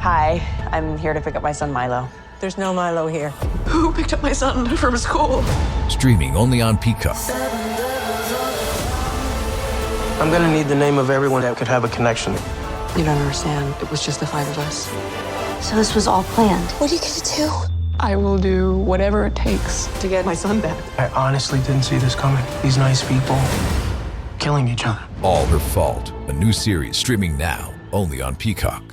Hi, I'm here to pick up my son Milo. There's no Milo here. Who picked up my son from school? Streaming only on Peacock. I'm gonna need the name of everyone that could have a connection. You don't understand. It was just the 5 of us. So this was all planned. What are you gonna do? I will do whatever it takes to get my son back. I honestly didn't see this coming. These nice people killing each other. All Her Fault. A new series streaming now only on Peacock.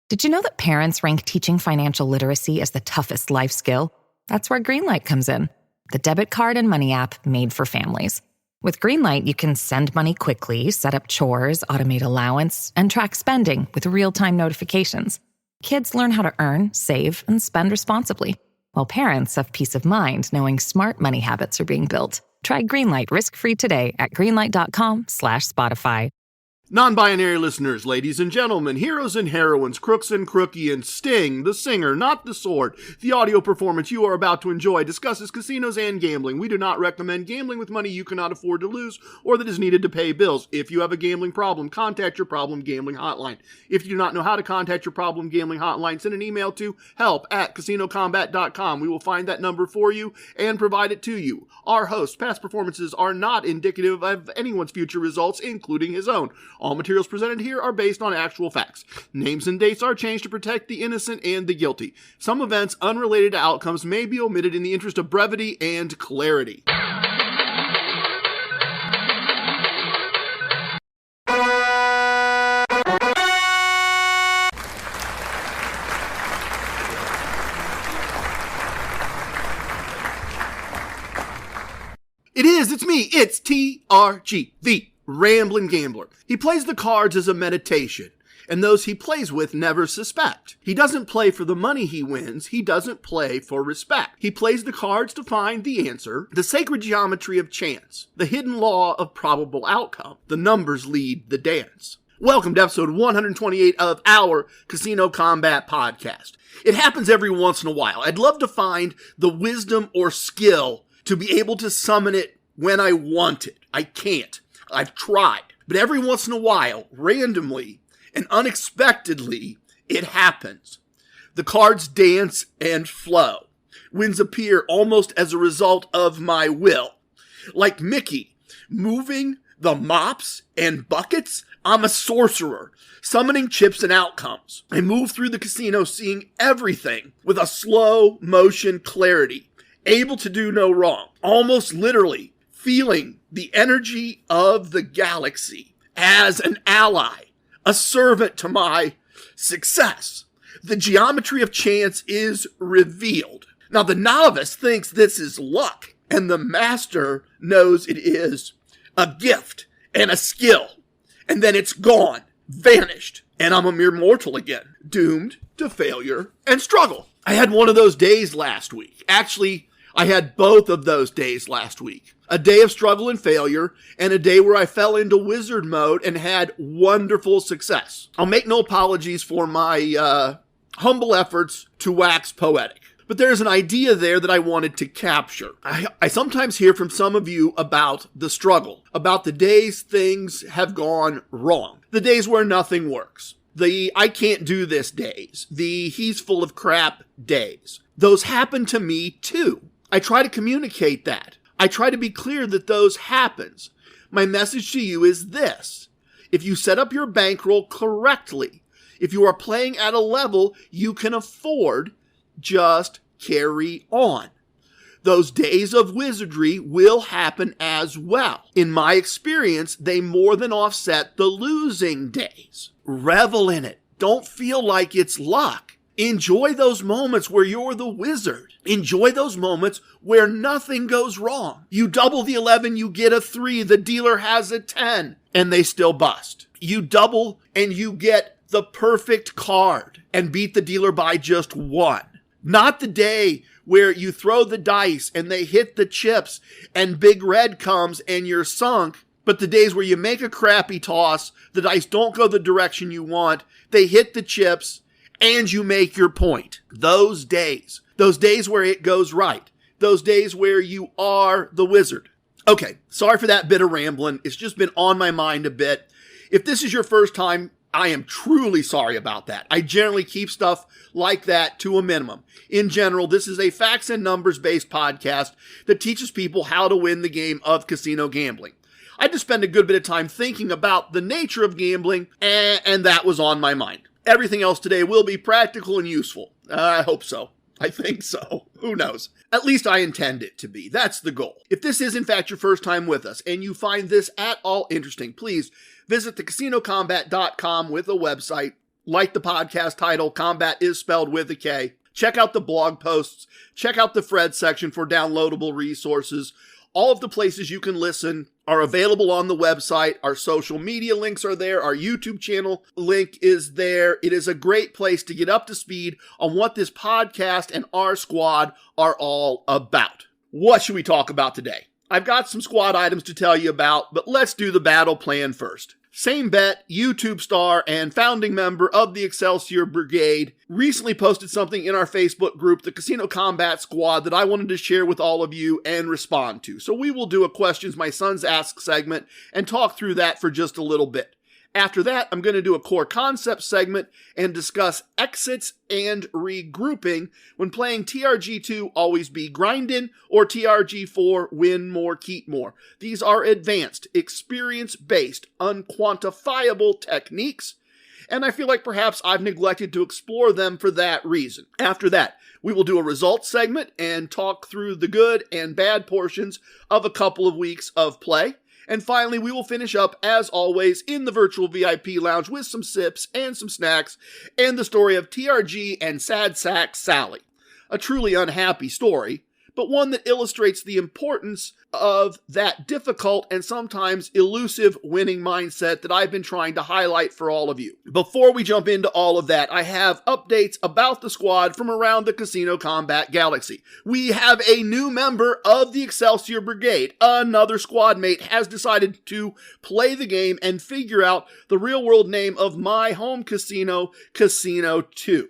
Did you know that parents rank teaching financial literacy as the toughest life skill? That's where Greenlight comes in, the debit card and money app made for families. With Greenlight, you can send money quickly, set up chores, automate allowance, and track spending with real-time notifications. Kids learn how to earn, save, and spend responsibly, while parents have peace of mind knowing smart money habits are being built. Try Greenlight risk-free today at greenlight.com/Spotify. Non-binary listeners, ladies and gentlemen, heroes and heroines, crooks and crookie, and Sting, the singer, not the sword. The audio performance you are about to enjoy discusses casinos and gambling. We do not recommend gambling with money you cannot afford to lose or that is needed to pay bills. If you have a gambling problem, contact your problem gambling hotline. If you do not know how to contact your problem gambling hotline, send an email to help@casinocombat.com. We will find that number for you and provide it to you. Our host, past performances are not indicative of anyone's future results, including his own. All materials presented here are based on actual facts. Names and dates are changed to protect the innocent and the guilty. Some events unrelated to outcomes may be omitted in the interest of brevity and clarity. It's me, it's TRG, the Ramblin Gambler. He plays the cards as a meditation, and those he plays with never suspect. He doesn't play for the money he wins, he doesn't play for respect. He plays the cards to find the answer, the sacred geometry of chance, the hidden law of probable outcome. The numbers lead the dance. Welcome to episode 128 of our Casino Combat podcast. It happens every once in a while. I'd love to find the wisdom or skill to be able to summon it when I want it. I can't. I've tried. But every once in a while, randomly and unexpectedly, it happens. The cards dance and flow. Wins appear almost as a result of my will. Like Mickey, moving the mops and buckets, I'm a sorcerer, summoning chips and outcomes. I move through the casino seeing everything with a slow motion clarity, able to do no wrong, almost literally feeling the energy of the galaxy as an ally, a servant to my success. The geometry of chance is revealed. Now, the novice thinks this is luck, and the master knows it is a gift and a skill. And then it's gone, vanished, and I'm a mere mortal again, doomed to failure and struggle. I had one of those days last week. Actually, I had both of those days last week. A day of struggle and failure, and a day where I fell into wizard mode and had wonderful success. I'll make no apologies for my humble efforts to wax poetic. But there's an idea there that I wanted to capture. I sometimes hear from some of you about the struggle, about the days things have gone wrong, the days where nothing works, the I can't do this days, the he's full of crap days. Those happen to me too. I try to communicate that. I try to be clear that those happens. My message to you is this. If you set up your bankroll correctly, if you are playing at a level you can afford, just carry on. Those days of wizardry will happen as well. In my experience, they more than offset the losing days. Revel in it. Don't feel like it's luck. Enjoy those moments where you're the wizard. Enjoy those moments where nothing goes wrong. You double the 11, you get a 3, the dealer has a 10, and they still bust. You double and you get the perfect card and beat the dealer by just 1. Not the day where you throw the dice and they hit the chips and Big Red comes and you're sunk, but the days where you make a crappy toss, the dice don't go the direction you want, they hit the chips, and you make your point. Those days where it goes right, those days where you are the wizard. Okay, sorry for that bit of rambling. It's just been on my mind a bit. If this is your first time I am truly sorry about that. I generally keep stuff like that to a minimum. In general, this is a facts and numbers based podcast that teaches people how to win the game of casino gambling. I just spend a good bit of time thinking about the nature of gambling, and that was on my mind. Everything else today will be practical and useful. I hope so. I think so. Who knows? At least I intend it to be. That's the goal. If this is in fact your first time with us and you find this at all interesting, please visit thecasinoscombat.com with a website. Like the podcast title, combat is spelled with a K. Check out the blog posts. Check out the Fred section for downloadable resources. All of the places you can listen are available on the website. Our social media links are there. Our YouTube channel link is there. It is a great place to get up to speed on what this podcast and our squad are all about. What should we talk about today? I've got some squad items to tell you about, but let's do the battle plan first. Same Bet, YouTube star, and founding member of the Excelsior Brigade, recently posted something in our Facebook group, the Casino Combat Squad, that I wanted to share with all of you and respond to. So we will do a Questions My Sons Ask segment and talk through that for just a little bit. After that, I'm going to do a Core Koncepts segment and discuss exits and regrouping when playing TRG2 Always Be Grindin' or TRG4 Win More, Keep More. These are advanced, experience-based, unquantifiable techniques, and I feel like perhaps I've neglected to explore them for that reason. After that, we will do a results segment and talk through the good and bad portions of a couple of weeks of play. And finally, we will finish up, as always, in the virtual VIP lounge with some sips and some snacks and the story of TRG and Sad Sack Sally. A truly unhappy story, but one that illustrates the importance of that difficult and sometimes elusive winning mindset that I've been trying to highlight for all of you. Before we jump into all of that, I have updates about the squad from around the Casino Combat Galaxy. We have a new member of the Excelsior Brigade. Another squad mate has decided to play the game and figure out the real-world name of my home casino, Casino 2.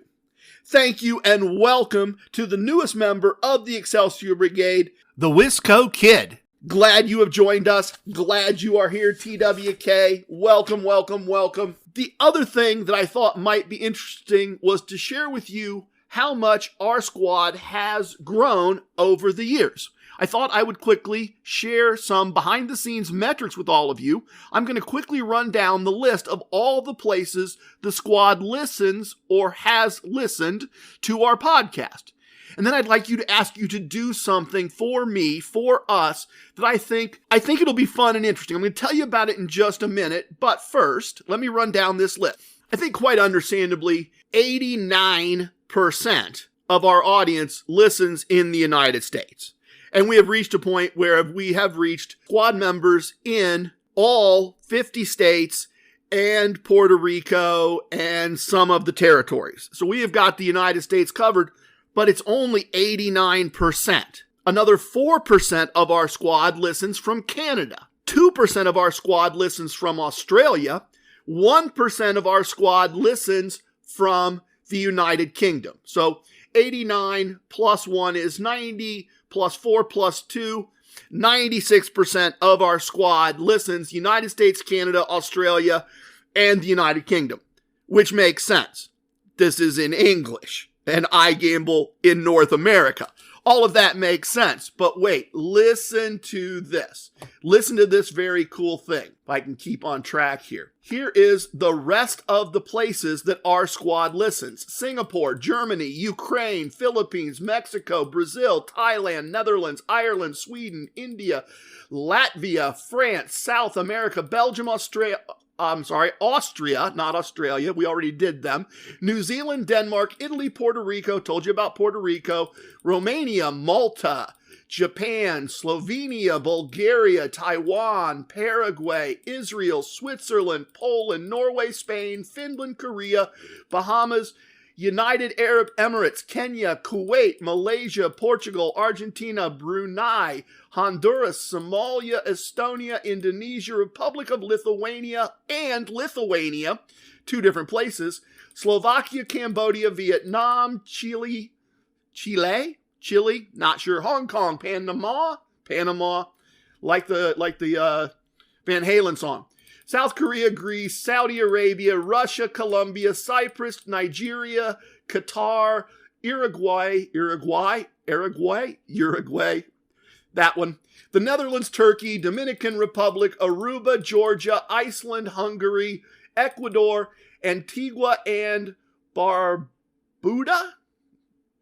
Thank you and welcome to the newest member of the Excelsior Brigade, the Wisco Kid. Glad you have joined us. Glad you are here, TWK. Welcome, welcome, welcome. The other thing that I thought might be interesting was to share with you how much our squad has grown over the years. I thought I would quickly share some behind-the-scenes metrics with all of you. I'm going to quickly run down the list of all the places the squad listens or has listened to our podcast. And then I'd like to ask you to do something for me, for us, that I think it'll be fun and interesting. I'm going to tell you about it in just a minute, but first, let me run down this list. I think quite understandably, 89% of our audience listens in the United States. And we have reached a point where we have reached squad members in all 50 states and Puerto Rico and some of the territories. So we have got the United States covered, but it's only 89%. Another 4% of our squad listens from Canada. 2% of our squad listens from Australia. 1% of our squad listens from the United Kingdom. So 89 plus 1 is 90. Plus 4 plus 2, 96% of our squad listens United States, Canada, Australia, and the United Kingdom, which makes sense. This is in English, and I gamble in North America. All of that makes sense, but wait, listen to this. Listen to this very cool thing, if I can keep on track here. Here is the rest of the places that our squad listens. Singapore, Germany, Ukraine, Philippines, Mexico, Brazil, Thailand, Netherlands, Ireland, Sweden, India, Latvia, France, South America, Belgium, Austria, not Australia. We already did them. New Zealand, Denmark, Italy, Puerto Rico. Told you about Puerto Rico. Romania, Malta, Japan, Slovenia, Bulgaria, Taiwan, Paraguay, Israel, Switzerland, Poland, Norway, Spain, Finland, Korea, Bahamas, United Arab Emirates, Kenya, Kuwait, Malaysia, Portugal, Argentina, Brunei, Honduras, Somalia, Estonia, Indonesia, Republic of Lithuania, and Lithuania, 2 different places, Slovakia, Cambodia, Vietnam, Chile, not sure, Hong Kong, Panama, like the Van Halen song, South Korea, Greece, Saudi Arabia, Russia, Colombia, Cyprus, Nigeria, Qatar, Uruguay, that one. The Netherlands, Turkey, Dominican Republic, Aruba, Georgia, Iceland, Hungary, Ecuador, Antigua and Barbuda?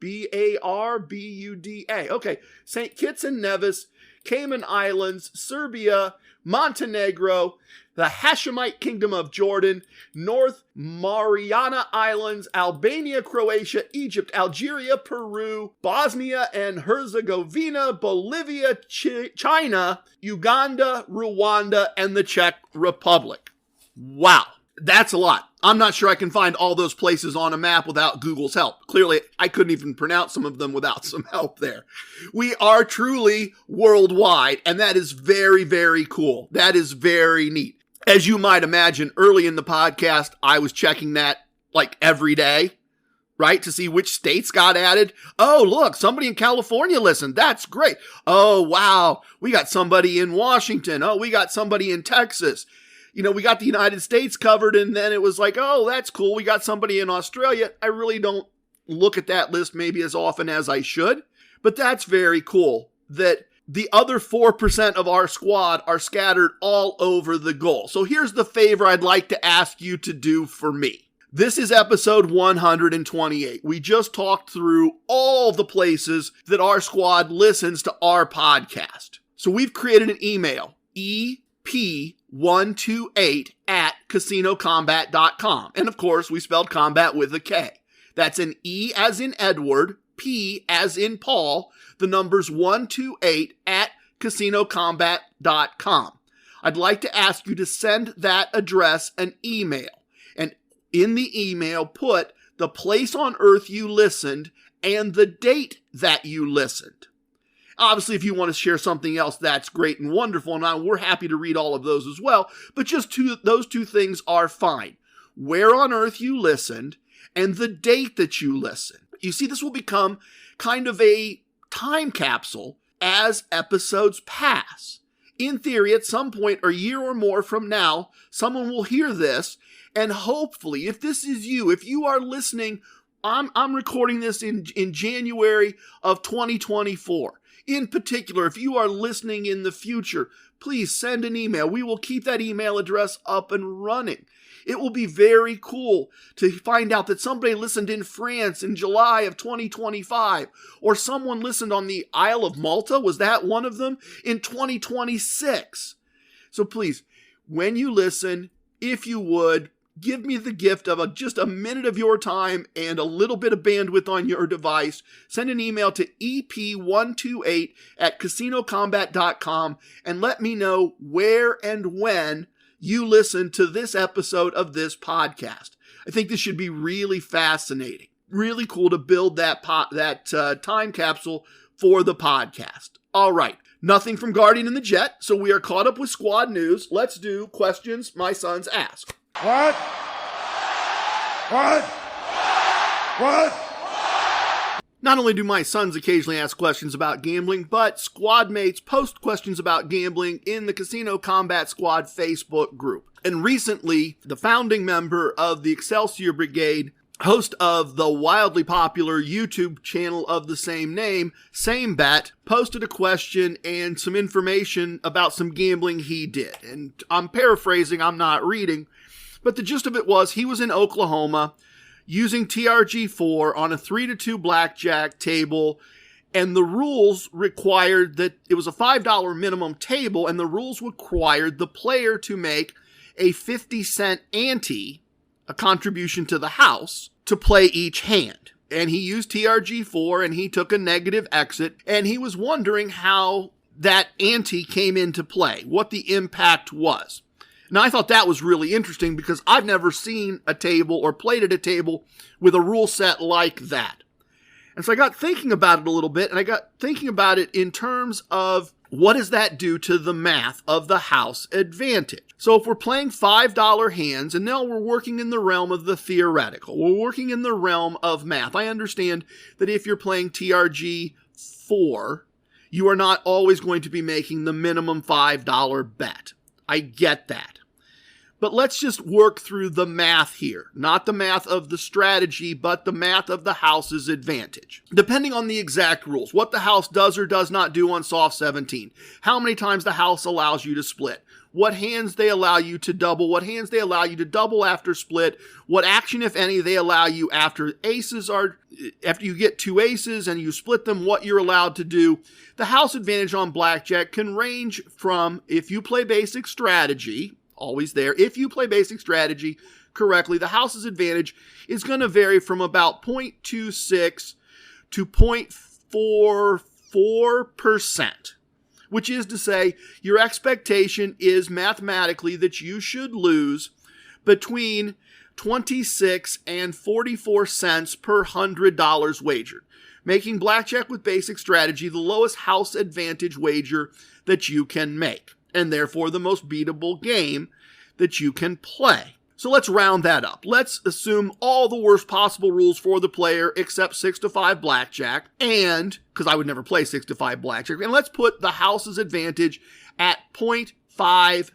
Barbuda. Okay. St. Kitts and Nevis, Cayman Islands, Serbia, Montenegro, the Hashemite Kingdom of Jordan, North Mariana Islands, Albania, Croatia, Egypt, Algeria, Peru, Bosnia and Herzegovina, Bolivia, China, Uganda, Rwanda, and the Czech Republic. Wow. That's a lot. I'm not sure I can find all those places on a map without Google's help. Clearly, I couldn't even pronounce some of them without some help there. We are truly worldwide, and that is very, very cool. That is very neat. As you might imagine, early in the podcast, I was checking that like every day, right? To see which states got added. Oh, look, somebody in California listened. That's great. Oh, wow. We got somebody in Washington. Oh, we got somebody in Texas. You know, we got the United States covered, and then it was like, oh, that's cool. We got somebody in Australia. I really don't look at that list maybe as often as I should, but that's very cool that the other 4% of our squad are scattered all over the goal. So here's the favor I'd like to ask you to do for me. This is episode 128. We just talked through all the places that our squad listens to our podcast. So we've created an email, EP128 at casinocombat.com. And of course, we spelled combat with a K. That's an E as in Edward, P as in Paul, the numbers 128 at casinocombat.com. I'd like to ask you to send that address an email. And in the email, put the place on earth you listened and the date that you listened. Obviously, if you want to share something else, that's great and wonderful, and we're happy to read all of those as well. But just those two things are fine. Where on earth you listened and the date that you listened. You see, this will become kind of a time capsule as episodes pass. In theory, at some point, a year or more from now, someone will hear this, and hopefully, if this is you, if you are listening, I'm recording this in January of 2024. In particular, if you are listening in the future, please send an email. We will keep that email address up and running. It will be very cool to find out that somebody listened in France in July of 2025, or someone listened on the Isle of Malta, was that one of them, in 2026. So please, when you listen, if you would, give me the gift of just a minute of your time and a little bit of bandwidth on your device. Send an email to EP128 at casinocombat.com and let me know where and when you listen to this episode of this podcast. I think this should be really fascinating. Really cool to build that time capsule for the podcast. All right. Nothing from Guardian and the Jet, so we are caught up with squad news. Let's do questions my sons ask. What? Not only do my sons occasionally ask questions about gambling, but squad mates post questions about gambling in the Casino Combat Squad Facebook group. And recently, the founding member of the Excelsior Brigade, host of the wildly popular YouTube channel of the same name, Same Bet, posted a question and some information about some gambling he did. And I'm paraphrasing, I'm not reading. But the gist of it was he was in Oklahoma using TRG4 on a 3-2 blackjack table, and the rules required that it was a $5 minimum table, and the rules required the player to make a 50-cent ante, a contribution to the house, to play each hand. And he used TRG4, and he took a negative exit, and he was wondering how that ante came into play, what the impact was. Now, I thought that was really interesting because I've never seen a table or played at a table with a rule set like that. And so I got thinking about it a little bit, and I got thinking about it in terms of what does that do to the math of the house advantage? So if we're playing $5 hands, and now we're working in the realm of the theoretical, we're working in the realm of math. I understand that if you're playing TRG 4, you are not always going to be making the minimum $5 bet. I get that. But let's just work through the math here. Not the math of the strategy, but the math of the house's advantage. Depending on the exact rules, what the house does or does not do on soft 17, how many times the house allows you to split, what hands they allow you to double, what hands they allow you to double after split, what action, if any, they allow you after after you get 2 aces and you split them, what you're allowed to do. The house advantage on blackjack can range from, if you play basic strategy, always there, if you play basic strategy correctly, the house's advantage is going to vary from about 0.26 to 0.44%. Which is to say, your expectation is mathematically that you should lose between 26 and 44 cents per $100 wagered, making blackjack with basic strategy the lowest house advantage wager that you can make, and therefore the most beatable game that you can play. So let's round that up. Let's assume all the worst possible rules for the player except 6 to 5 blackjack, and, because I would never play 6 to 5 blackjack, and let's put the house's advantage at 0.50,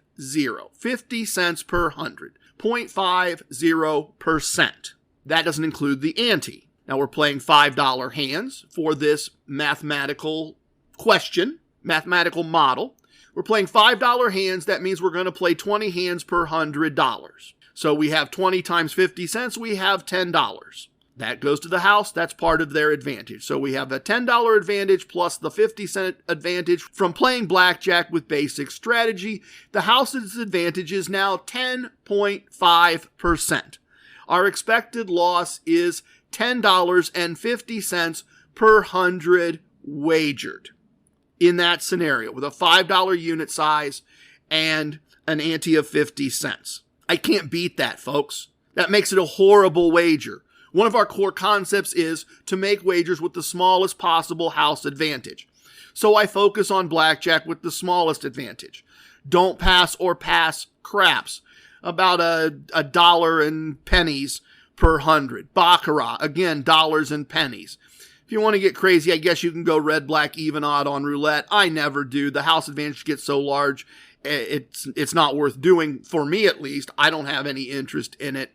50 cents per 100, 0.50%. That doesn't include the ante. Now we're playing $5 hands for this mathematical question, mathematical model. We're playing $5 hands. That means we're going to play 20 hands per $100. So we have 20 times 50 cents, we have $10. That goes to the house, that's part of their advantage. So we have a $10 advantage plus the 50-cent advantage from playing blackjack with basic strategy. The house's advantage is now 10.5%. Our expected loss is $10.50 per 100 wagered in that scenario with a $5 unit size and an ante of 50 cents. I can't beat that, folks. That makes it a horrible wager. One of our core concepts is to make wagers with the smallest possible house advantage. So I focus on blackjack with the smallest advantage. Don't pass or pass craps. About a dollar and pennies per 100. Baccarat, again, dollars and pennies. If you want to get crazy, I guess you can go red, black, even, odd on roulette. I never do. The house advantage gets so large, it's not worth doing, for me at least. I don't have any interest in it.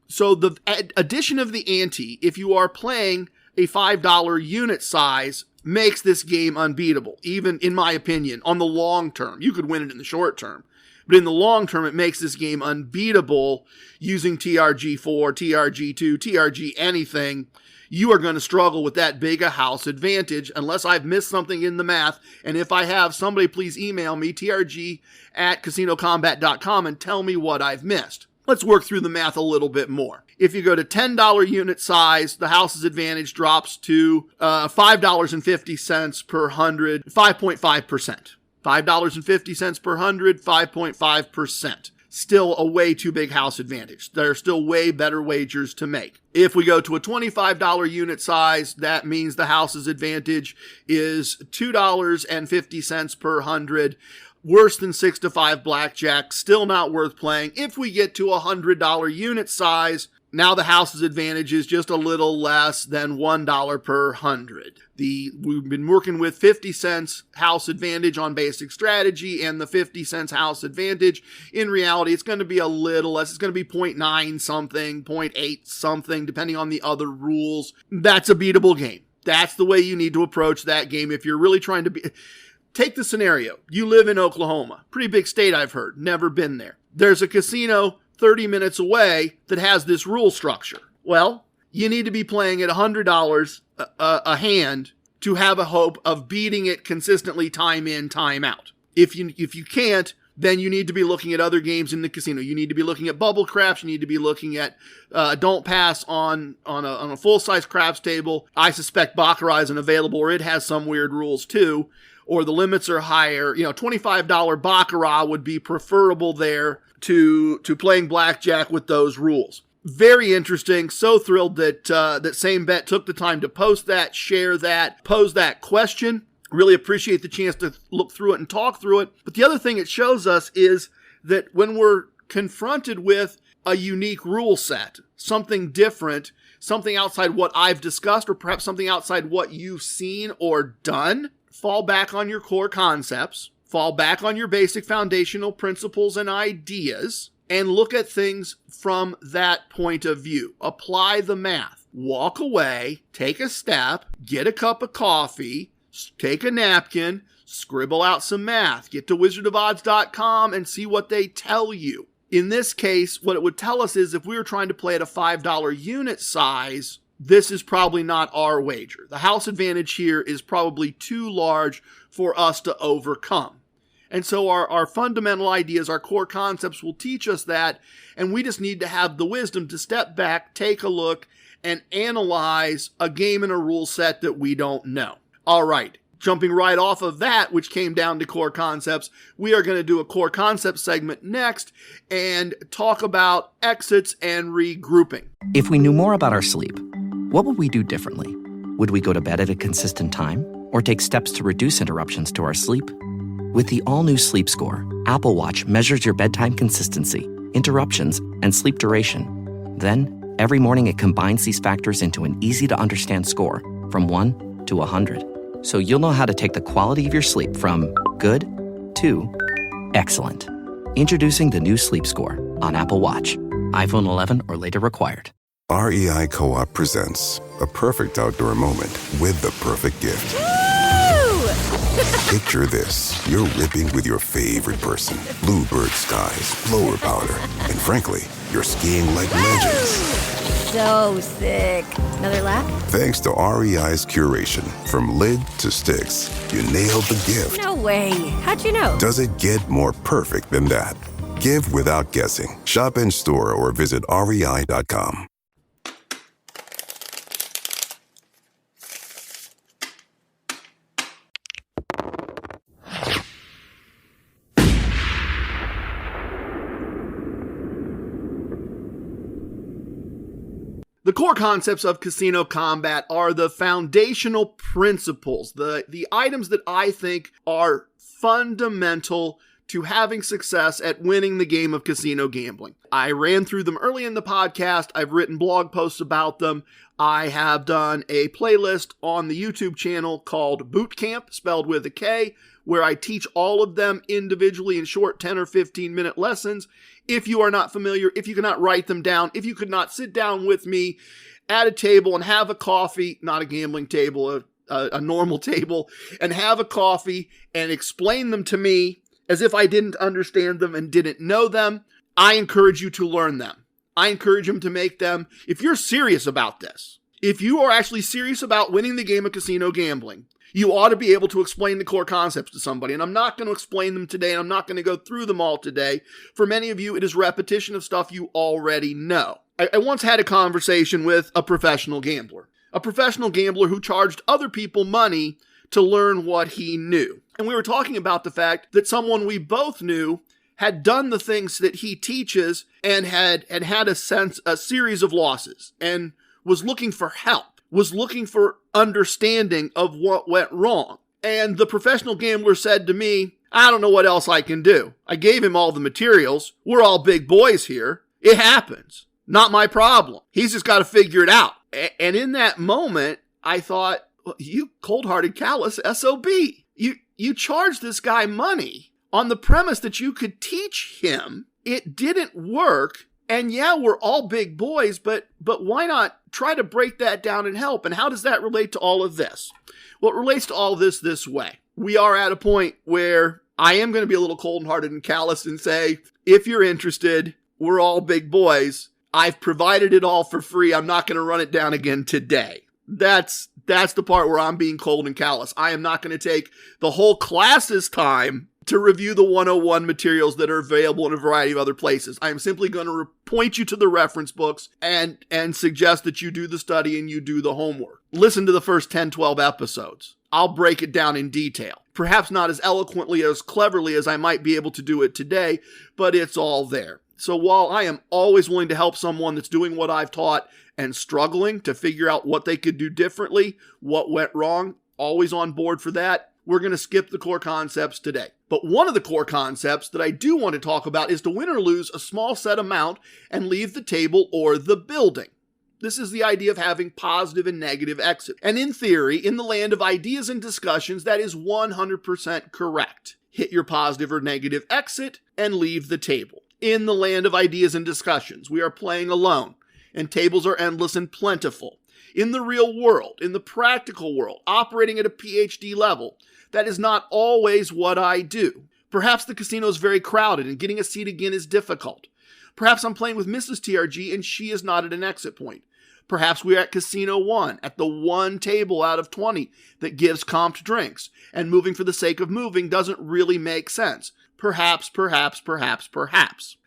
So the addition of the ante, if you are playing a $5 unit size, makes this game unbeatable, even in my opinion, on the long term. You could win it in the short term, but in the long term, it makes this game unbeatable using TRG4, TRG2, TRG anything. You are going to struggle with that big a house advantage unless I've missed something in the math. And if I have, somebody please email me, trg@casinocombat.com, and tell me what I've missed. Let's work through the math a little bit more. If you go to $10 unit size, the house's advantage drops to $5.50 per 100, 5.5%. $5.50 per 100, 5.5%. Still a way too big house advantage. There are still way better wagers to make. If we go to a $25 unit size, that means the house's advantage is $2.50 per 100. Worse than 6 to 5 blackjack, still not worth playing. If we get to a $100 unit size, now the house's advantage is just a little less than $1 per 100. We've been working with 50 cents house advantage on basic strategy and the 50 cents house advantage. In reality, it's going to be a little less. It's going to be 0.9 something, 0.8 something, depending on the other rules. That's a beatable game. That's the way you need to approach that game if you're really trying to be... Take the scenario. You live in Oklahoma. Pretty big state, I've heard. Never been there. There's a casino 30 minutes away that has this rule structure. Well, you need to be playing at $100 a hand to have a hope of beating it consistently time in, time out. If you can't, then you need to be looking at other games in the casino. You need to be looking at bubble craps. You need to be looking at don't pass on a full-size craps table. I suspect Baccarat isn't available, or it has some weird rules too, or the limits are higher. $25 Baccarat would be preferable there to playing blackjack with those rules. Very interesting. So thrilled that that Same Bet took the time to post that, share that, pose that question. Really appreciate the chance to look through it and talk through it. But the other thing it shows us is that when we're confronted with a unique rule set, something different, something outside what I've discussed, or perhaps something outside what you've seen or done, fall back on your core concepts. fall back on your basic foundational principles and ideas, and look at things from that point of view. Apply the math. Walk away, take a step, get a cup of coffee, take a napkin, scribble out some math, get to wizardofodds.com and see what they tell you. In this case, what it would tell us is if we were trying to play at a $5 unit size, this is probably not our wager. The house advantage here is probably too large for us to overcome. And so our fundamental ideas, our core concepts will teach us that, and we just need to have the wisdom to step back, take a look, and analyze a game and a rule set that we don't know. All right. Jumping right off of that, which came down to core concepts, we are going to do a core concept segment next and talk about exits and regrouping. If we knew more about our sleep, what would we do differently? Would we go to bed at a consistent time or take steps to reduce interruptions to our sleep? With the all-new Sleep Score, Apple Watch measures your bedtime consistency, interruptions, and sleep duration. Then, every morning it combines these factors into an easy-to-understand score from 1 to 100. So you'll know how to take the quality of your sleep from good to excellent. Introducing the new Sleep Score on Apple Watch. iPhone 11 or later required. REI Co-op presents a perfect outdoor moment with the perfect gift. Picture this. You're ripping with your favorite person. Bluebird skies, blower powder, and frankly, you're skiing like legends. So sick. Another lap? Thanks to REI's curation, from lid to sticks, you nailed the gift. No way. How'd you know? Does it get more perfect than that? Give without guessing. Shop in store or visit rei.com. The core concepts of casino combat are the foundational principles, the items that I think are fundamental to having success at winning the game of casino gambling. I ran through them early in the podcast. I've written blog posts about them. I have done a playlist on the YouTube channel called Boot Camp, spelled with a K, where I teach all of them individually in short 10 or 15 minute lessons. If you are not familiar, if you cannot write them down, if you could not sit down with me at a table and have a coffee, not a gambling table, a normal table, and have a coffee and explain them to me as if I didn't understand them and didn't know them, I encourage you to learn them. I encourage them to make them. If you're serious about this, if you are actually serious about winning the game of casino gambling, you ought to be able to explain the core concepts to somebody. And I'm not going to explain them today, and I'm not going to go through them all today. For many of you, it is repetition of stuff you already know. I once had a conversation with a professional gambler who charged other people money to learn what he knew. And we were talking about the fact that someone we both knew had done the things that he teaches and had a series of losses and was looking for help. Was looking for understanding of what went wrong. And the professional gambler said to me, I don't know what else I can do. I gave him all the materials. We're all big boys here. It happens. Not my problem. He's just got to figure it out. And in that moment, I thought, well, you cold-hearted, callous SOB. You charged this guy money on the premise that you could teach him. It didn't work. And yeah, we're all big boys, but why not try to break that down and help? And how does that relate to all of this? Well, it relates to all of this way. We are at a point where I am going to be a little cold-hearted and callous and say, if you're interested, we're all big boys. I've provided it all for free. I'm not going to run it down again today. That's the part where I'm being cold and callous. I am not going to take the whole class's time to review the 101 materials that are available in a variety of other places. I am simply going to point you to the reference books and suggest that you do the study and you do the homework. Listen to the first 10, 12 episodes. I'll break it down in detail. Perhaps not as eloquently, as cleverly as I might be able to do it today, but it's all there. So while I am always willing to help someone that's doing what I've taught and struggling to figure out what they could do differently, what went wrong, always on board for that, we're going to skip the core concepts today. But one of the core concepts that I do want to talk about is to win or lose a small set amount and leave the table or the building. This is the idea of having positive and negative exit. And in theory, in the land of ideas and discussions, that is 100% correct. Hit your positive or negative exit and leave the table. In the land of ideas and discussions, we are playing alone, and tables are endless and plentiful. In the real world, in the practical world, operating at a PhD level, that is not always what I do. Perhaps the casino is very crowded and getting a seat again is difficult. Perhaps I'm playing with Mrs. TRG and she is not at an exit point. Perhaps we're at Casino 1, at the one table out of 20 that gives comped drinks, and moving for the sake of moving doesn't really make sense. Perhaps.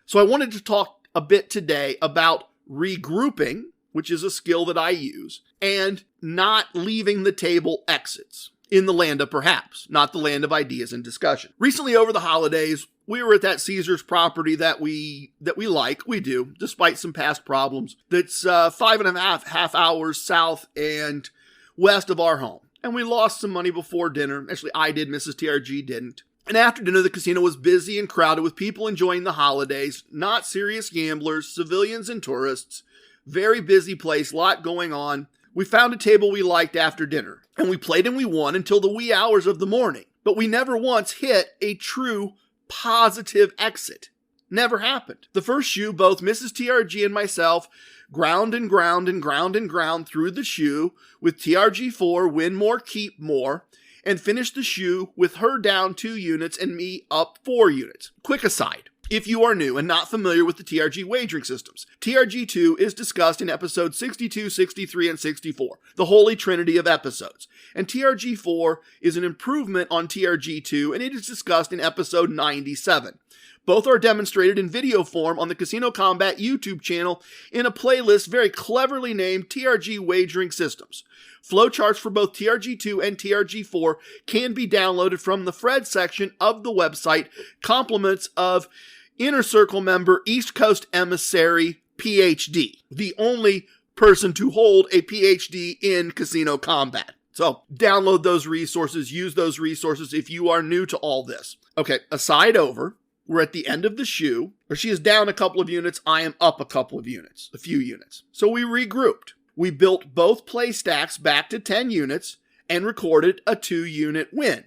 So I wanted to talk a bit today about regrouping, which is a skill that I use, and not leaving the table exits. In the land of perhaps, not the land of ideas and discussion. Recently over the holidays, we were at that Caesars property that we do, despite some past problems. That's 5.5 hours south and west of our home. And we lost some money before dinner. Actually, I did, Mrs. TRG didn't. And after dinner, the casino was busy and crowded with people enjoying the holidays, not serious gamblers, civilians and tourists. Very busy place, lot going on. We found a table we liked after dinner, and we played and we won until the wee hours of the morning. But we never once hit a true positive exit. Never happened. The first shoe, both Mrs. TRG and myself ground through the shoe with TRG 4, win more, keep more, and finished the shoe with her down 2 units and me up 4 units. Quick aside. If you are new and not familiar with the TRG wagering systems, TRG2 is discussed in episodes 62, 63, and 64, the holy trinity of episodes. And TRG4 is an improvement on TRG2, and it is discussed in episode 97. Both are demonstrated in video form on the Casino Combat YouTube channel in a playlist very cleverly named TRG Wagering Systems. Flowcharts for both TRG2 and TRG4 can be downloaded from the Fred section of the website, compliments of Inner Circle member East Coast Emissary PhD, the only person to hold a PhD in Casino Combat. So download those resources, use those resources if you are new to all this. Okay, aside over. We're at the end of the shoe, or she is down a couple of units, I am up a couple of units, a few units. So we regrouped. We built both play stacks back to 10 units and recorded a 2-unit win.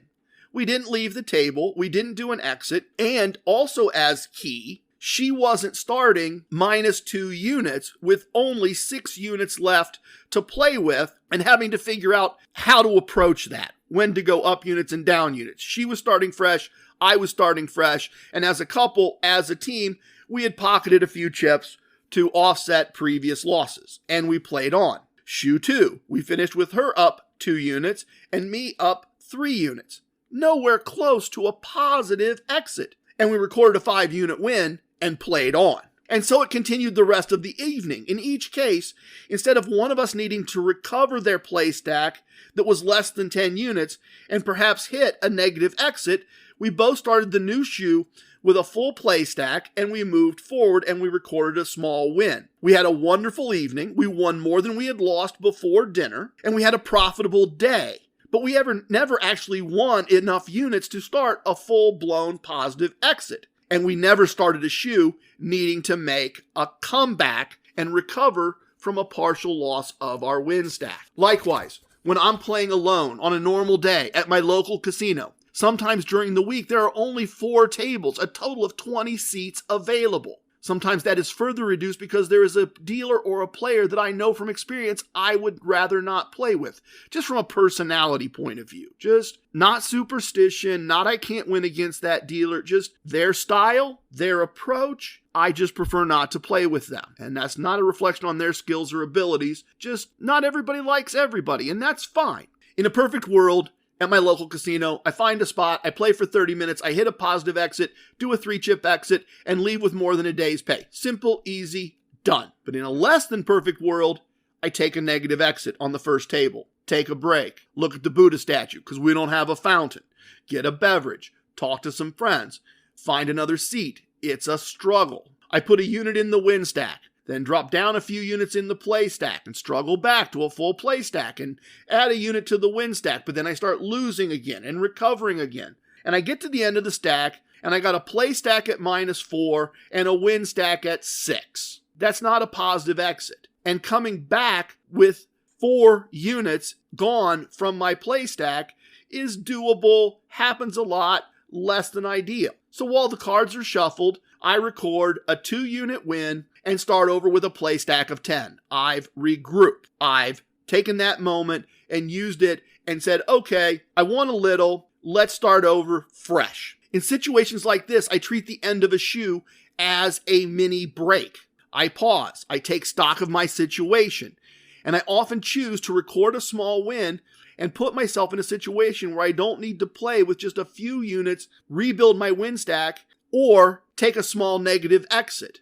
We didn't leave the table, we didn't do an exit, and also as key, she wasn't starting -2 units with only 6 units left to play with and having to figure out how to approach that, when to go up units and down units. She was starting fresh, I was starting fresh, and as a couple, as a team, we had pocketed a few chips to offset previous losses, and we played on. Shoe 2, we finished with her up 2 units and me up 3 units. Nowhere close to a positive exit. And we recorded a 5-unit win and played on. And so it continued the rest of the evening. In each case, instead of one of us needing to recover their play stack that was less than 10 units and perhaps hit a negative exit, we both started the new shoe with a full play stack and we moved forward and we recorded a small win. We had a wonderful evening. We won more than we had lost before dinner and we had a profitable day. But we never actually won enough units to start a full-blown positive exit. And we never started a shoe needing to make a comeback and recover from a partial loss of our win stack. Likewise, when I'm playing alone on a normal day at my local casino, sometimes during the week there are only 4 tables, a total of 20 seats available. Sometimes that is further reduced because there is a dealer or a player that I know from experience I would rather not play with, just from a personality point of view. Just not superstition, not I can't win against that dealer, just their style, their approach. I just prefer not to play with them. And that's not a reflection on their skills or abilities, just not everybody likes everybody, and that's fine. In a perfect world, at my local casino, I find a spot, I play for 30 minutes, I hit a positive exit, do a 3-chip exit, and leave with more than a day's pay. Simple, easy, done. But in a less than perfect world, I take a negative exit on the first table, take a break, look at the Buddha statue because we don't have a fountain, get a beverage, talk to some friends, find another seat. It's a struggle. I put a unit in the win stack, then drop down a few units in the play stack and struggle back to a full play stack and add a unit to the win stack, but then I start losing again and recovering again. And I get to the end of the stack and I got a play stack at -4 and a win stack at 6. That's not a positive exit. and coming back with 4 units gone from my play stack is doable, happens a lot, less than ideal. So while the cards are shuffled, I record a 2-unit win and start over with a play stack of 10. I've regrouped. I've taken that moment and used it and said, okay, I won a little, let's start over fresh. In situations like this, I treat the end of a shoe as a mini break. I pause, I take stock of my situation, and I often choose to record a small win and put myself in a situation where I don't need to play with just a few units, rebuild my win stack, or take a small negative exit.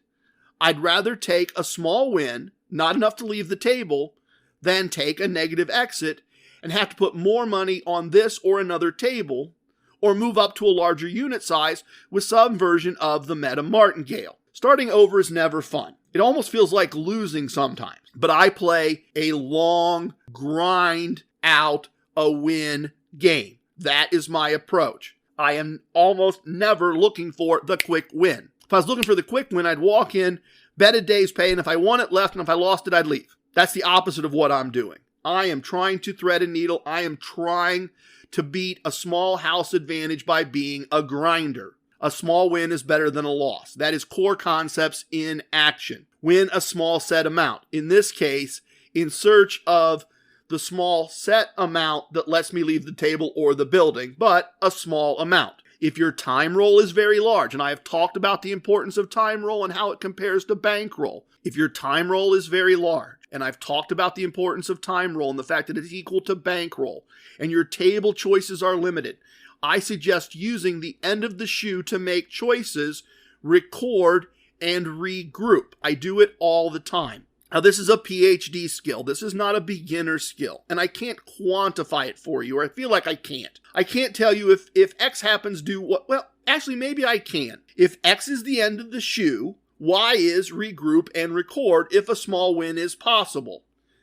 I'd rather take a small win, not enough to leave the table, than take a negative exit and have to put more money on this or another table, or move up to a larger unit size with some version of the meta martingale. Starting over is never fun. It almost feels like losing sometimes, but I play a long, grind out a win game. That is my approach. I am almost never looking for the quick win. If I was looking for the quick win, I'd walk in, bet a day's pay, and if I won it, left, and if I lost it, I'd leave. That's the opposite of what I'm doing. I am trying to thread a needle. I am trying to beat a small house advantage by being a grinder. A small win is better than a loss. That is Core Koncepts in action. Win a small set amount. In this case, in search of the small set amount that lets me leave the table or the building, but a small amount. If your time roll is very large, and I have talked about the importance of time roll and how it compares to bankroll. If your time roll is very large, and I've talked about the importance of time roll and the fact that it's equal to bankroll, and your table choices are limited, I suggest using the end of the shoe to make choices, record, and regroup. I do it all the time. Now, this is a PhD skill. This is not a beginner skill, and I can't quantify it for you, or I feel like I can't. I can't tell you if X happens, do what. Well, actually, maybe I can. If X is the end of the shoe, Y is regroup and record if a small win is possible.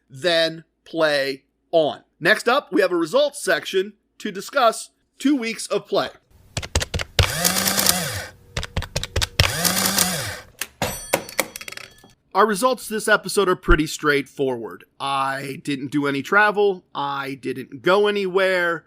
Then play on. Next up, we have a results section to discuss 2 weeks of play. Our results this episode are pretty straightforward. I didn't do any travel. I didn't go anywhere.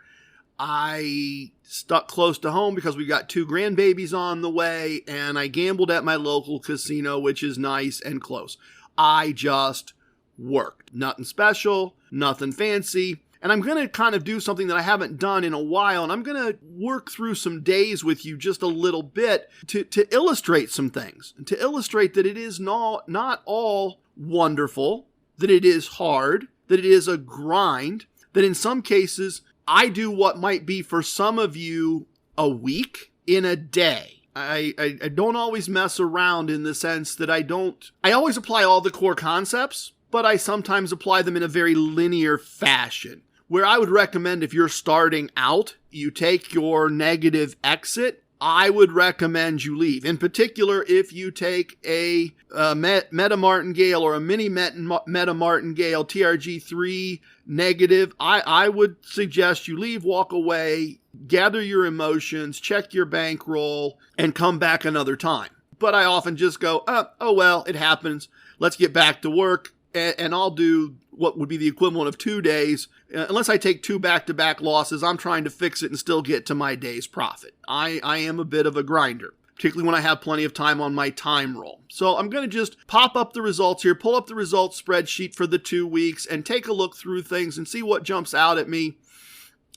I stuck close to home because we got 2 grandbabies on the way, and I gambled at my local casino, which is nice and close. I just worked. Nothing special, nothing fancy. And I'm going to kind of do something that I haven't done in a while, and I'm going to work through some days with you just a little bit to illustrate some things, and to illustrate that it is not all wonderful, that it is hard, that it is a grind, that in some cases I do what might be for some of you a week in a day. I don't always mess around in the sense that I always apply all the core concepts, but I sometimes apply them in a very linear fashion. Where I would recommend if you're starting out, you take your negative exit, I would recommend you leave. In particular, if you take a meta martingale or a mini meta martingale TRG 3 negative, I would suggest you leave, walk away, gather your emotions, check your bankroll, and come back another time. But I often just go, oh well, it happens. Let's get back to work. And I'll do what would be the equivalent of 2 days. Unless I take 2 back-to-back losses, I'm trying to fix it and still get to my day's profit. I am a bit of a grinder, particularly when I have plenty of time on my time roll. So I'm going to just pop up the results here, pull up the results spreadsheet for the 2 weeks, and take a look through things and see what jumps out at me.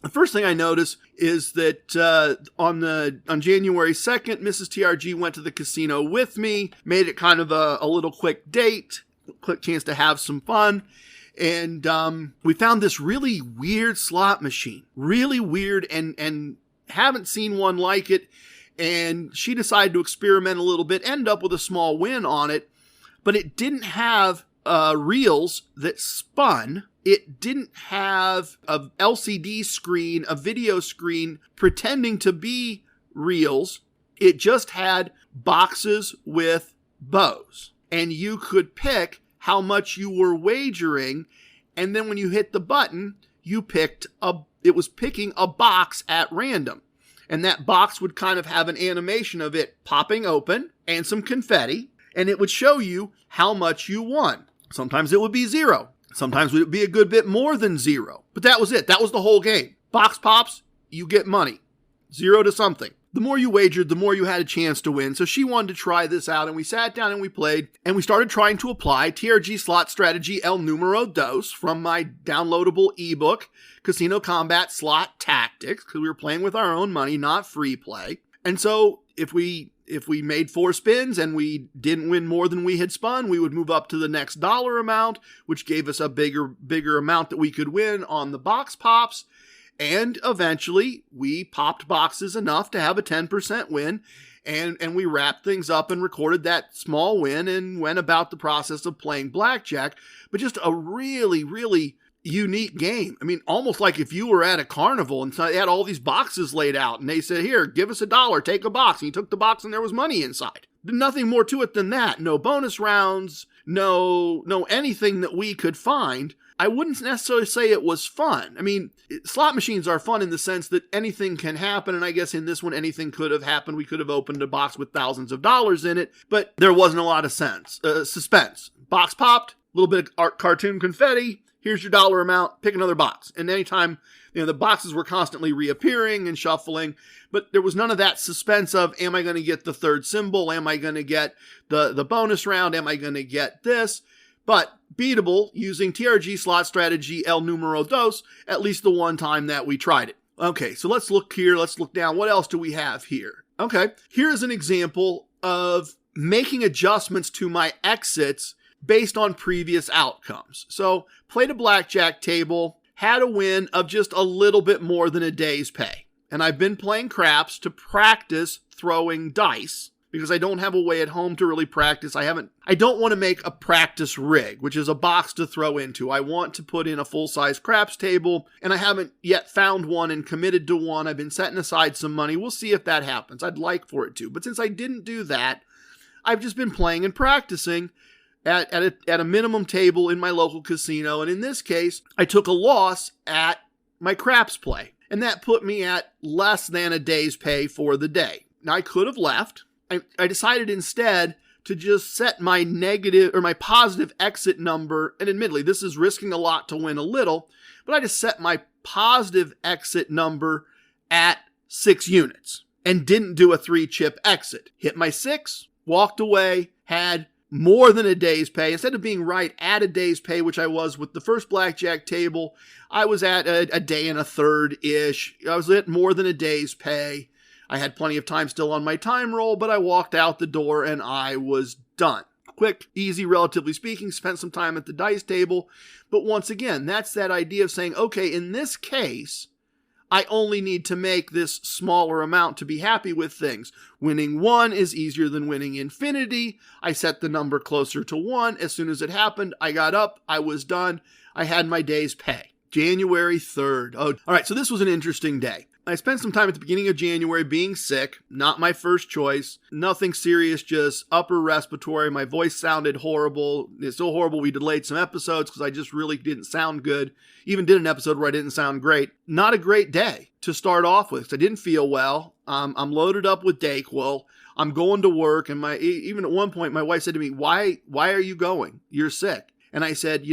The first thing I notice is that on January 2nd, Mrs. TRG went to the casino with me, made it kind of a little quick date, quick chance to have some fun. And we found this really weird slot machine. Really weird, and haven't seen one like it. And she decided to experiment a little bit, end up with a small win on it. But it didn't have reels that spun. It didn't have a LCD screen, a video screen, pretending to be reels. It just had boxes with bows. And you could pick how much you were wagering, and then when you hit the button, it was picking a box at random. And that box would kind of have an animation of it popping open and some confetti, and it would show you how much you won. Sometimes it would be 0. Sometimes it would be a good bit more than 0. But that was it. That was the whole game. Box pops, you get money. 0 to something. The more you wagered, the more you had a chance to win. So she wanted to try this out, and we sat down and we played, and we started trying to apply TRG slot strategy El Numero Dos from my downloadable ebook, Casino Combat Slot Tactics, because we were playing with our own money, not free play. And so if we made 4 spins and we didn't win more than we had spun, we would move up to the next dollar amount, which gave us a bigger amount that we could win on the box pops. And eventually, we popped boxes enough to have a 10% win, and we wrapped things up and recorded that small win and went about the process of playing blackjack. But just a really, really unique game. I mean, almost like if you were at a carnival and they had all these boxes laid out, and they said, here, give us $1, take a box. And you took the box and there was money inside. Nothing more to it than that. No bonus rounds, no anything that we could find. I wouldn't necessarily say it was fun. I mean, slot machines are fun in the sense that anything can happen, and I guess in this one, anything could have happened. We could have opened a box with thousands of dollars in it, but there wasn't a lot of suspense. Box popped, a little bit of art cartoon confetti, here's your dollar amount, pick another box. And anytime, the boxes were constantly reappearing and shuffling, but there was none of that suspense of, am I going to get the third symbol? Am I going to get the bonus round? Am I going to get this? But beatable using TRG slot strategy El Numero Dos, at least the one time that we tried it. Okay, so let's look here. Let's look down. What else do we have here? Okay, here's an example of making adjustments to my exits based on previous outcomes. So played a blackjack table, had a win of just a little bit more than a day's pay. And I've been playing craps to practice throwing dice, because I don't have a way at home to really practice. I don't want to make a practice rig, which is a box to throw into. I want to put in a full-size craps table, and I haven't yet found one and committed to one. I've been setting aside some money. We'll see if that happens. I'd like for it to. But since I didn't do that, I've just been playing and practicing at a minimum table in my local casino. And in this case, I took a loss at my craps play, and that put me at less than a day's pay for the day. Now, I could have left. I decided instead to just set my negative or my positive exit number. And admittedly, this is risking a lot to win a little, but I just set my positive exit number at 6 units and didn't do a 3-chip exit. Hit my 6, walked away, had more than a day's pay. Instead of being right at a day's pay, which I was with the first blackjack table, I was at a day and a third-ish. I was at more than a day's pay. I had plenty of time still on my time roll, but I walked out the door and I was done. Quick, easy, relatively speaking, spent some time at the dice table. But once again, that's that idea of saying, okay, in this case, I only need to make this smaller amount to be happy with things. Winning 1 is easier than winning infinity. I set the number closer to 1. As soon as it happened, I got up, I was done, I had my day's pay. January 3rd. Oh, all right, so this was an interesting day. I spent some time at the beginning of January being sick, not my first choice, nothing serious, just upper respiratory. My voice sounded horrible. It's so horrible we delayed some episodes because I just really didn't sound good. Even did an episode where I didn't sound great. Not a great day to start off with. I didn't feel well. I'm loaded up with Dayquil. I'm going to work, and even at one point my wife said to me, why are you going? You're sick. And I said,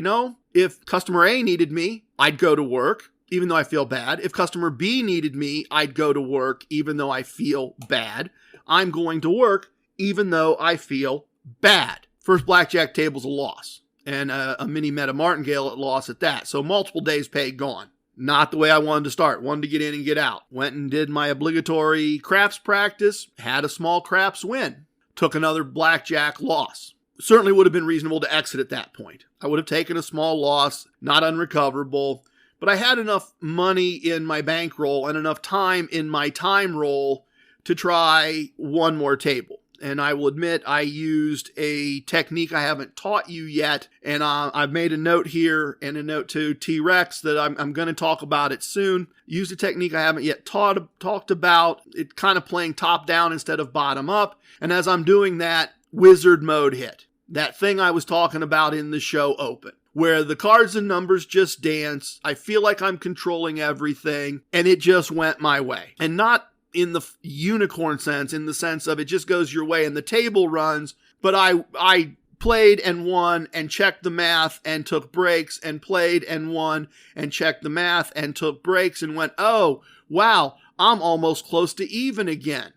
if customer A needed me, I'd go to work, even though I feel bad. If customer B needed me, I'd go to work, even though I feel bad. I'm going to work, even though I feel bad. First blackjack table's a loss, and a mini meta martingale at loss at that. So multiple days pay gone. Not the way I wanted to start. Wanted to get in and get out. Went and did my obligatory craps practice. Had a small craps win. Took another blackjack loss. Certainly would have been reasonable to exit at that point. I would have taken a small loss, not unrecoverable. But I had enough money in my bankroll and enough time in my time roll to try one more table. And I will admit I used a technique I haven't taught you yet. And I've made a note here and a note to T-Rex that I'm going to talk about it soon. Used a technique I haven't yet talked about. It's kind of playing top down instead of bottom up. And as I'm doing that, wizard mode hit. That thing I was talking about in the show open, where the cards and numbers just dance. I feel like I'm controlling everything, and it just went my way. And not in the unicorn sense, in the sense of it just goes your way and the table runs, but I played and won and checked the math and took breaks and played and won and checked the math and took breaks and went, oh, wow, I'm almost close to even again.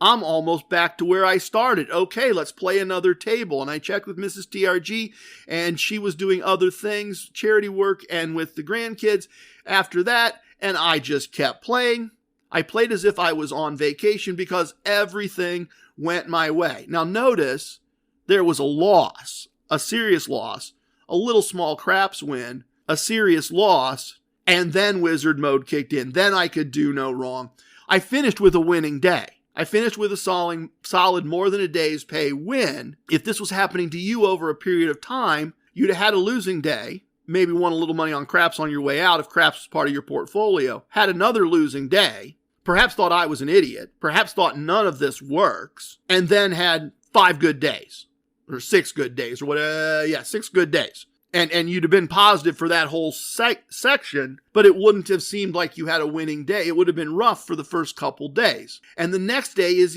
I'm almost back to where I started. Okay, let's play another table. And I checked with Mrs. TRG, and she was doing other things, charity work, and with the grandkids after that, and I just kept playing. I played as if I was on vacation because everything went my way. Now notice, there was a loss, a serious loss, a little small craps win, a serious loss, and then wizard mode kicked in. Then I could do no wrong. I finished with a winning day. I finished with a solid more than a day's pay win. If this was happening to you over a period of time, you'd have had a losing day, maybe won a little money on craps on your way out if craps was part of your portfolio, had another losing day, perhaps thought I was an idiot, perhaps thought none of this works, and then had 5 good days, or 6 good days, or whatever, 6 good days. And you'd have been positive for that whole section, but it wouldn't have seemed like you had a winning day. It would have been rough for the first couple days. And the next day is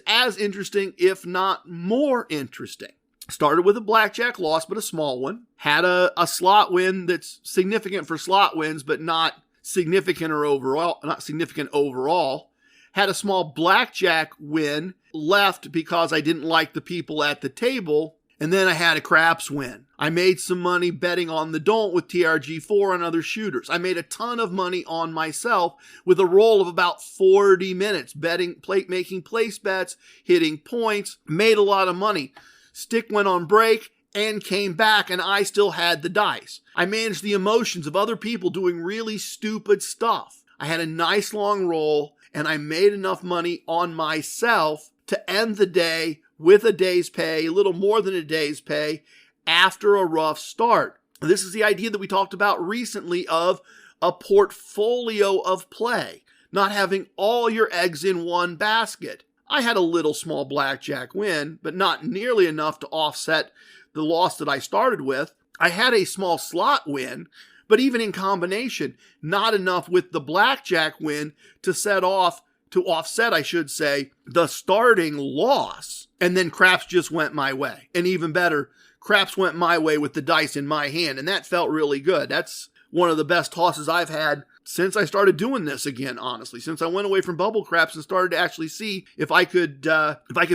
as interesting, if not more interesting. Started with a blackjack loss, but a small one. Had a slot win that's significant for slot wins, but not significant overall. Had a small blackjack win, left because I didn't like the people at the table. And then I had a craps win. I made some money betting on the don't with TRG4 and other shooters. I made a ton of money on myself with a roll of about 40 minutes, making place bets, hitting points, made a lot of money. Stick went on break and came back, and I still had the dice. I managed the emotions of other people doing really stupid stuff. I had a nice long roll, and I made enough money on myself to end the day with a day's pay, a little more than a day's pay, after a rough start. This is the idea that we talked about recently of a portfolio of play, not having all your eggs in one basket. I had a little small blackjack win, but not nearly enough to offset the loss that I started with. I had a small slot win, but even in combination, not enough with the blackjack win to offset, the starting loss. And then craps just went my way. And even better, craps went my way with the dice in my hand. And that felt really good. That's one of the best tosses I've had since I started doing this again, honestly. Since I went away from bubble craps and started to actually see if I could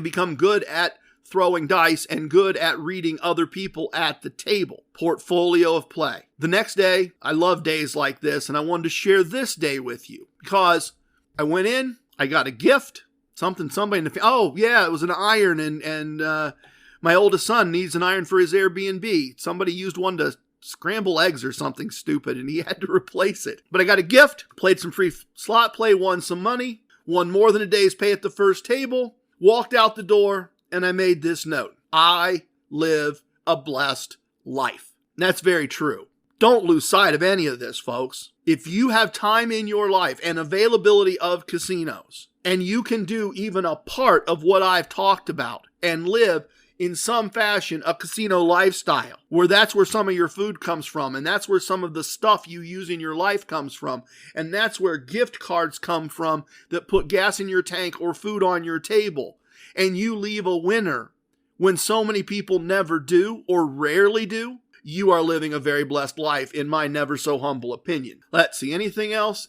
become good at throwing dice and good at reading other people at the table. Portfolio of play. The next day, I love days like this, and I wanted to share this day with you because I went in, I got a gift. Somebody in the it was an iron, and my oldest son needs an iron for his Airbnb. Somebody used one to scramble eggs or something stupid, and he had to replace it. But I got a gift, played some free slot play, won some money, won more than a day's pay at the first table, walked out the door, and I made this note. I live a blessed life. And that's very true. Don't lose sight of any of this, folks. If you have time in your life and availability of casinos, and you can do even a part of what I've talked about and live in some fashion a casino lifestyle, where that's where some of your food comes from, and that's where some of the stuff you use in your life comes from, and that's where gift cards come from that put gas in your tank or food on your table, and you leave a winner when so many people never do or rarely do, you are living a very blessed life, in my never so humble opinion. Let's see, anything else?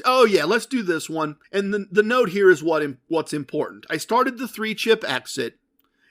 Oh yeah, let's do this one. And the note here is what's important. I started the 3-chip exit,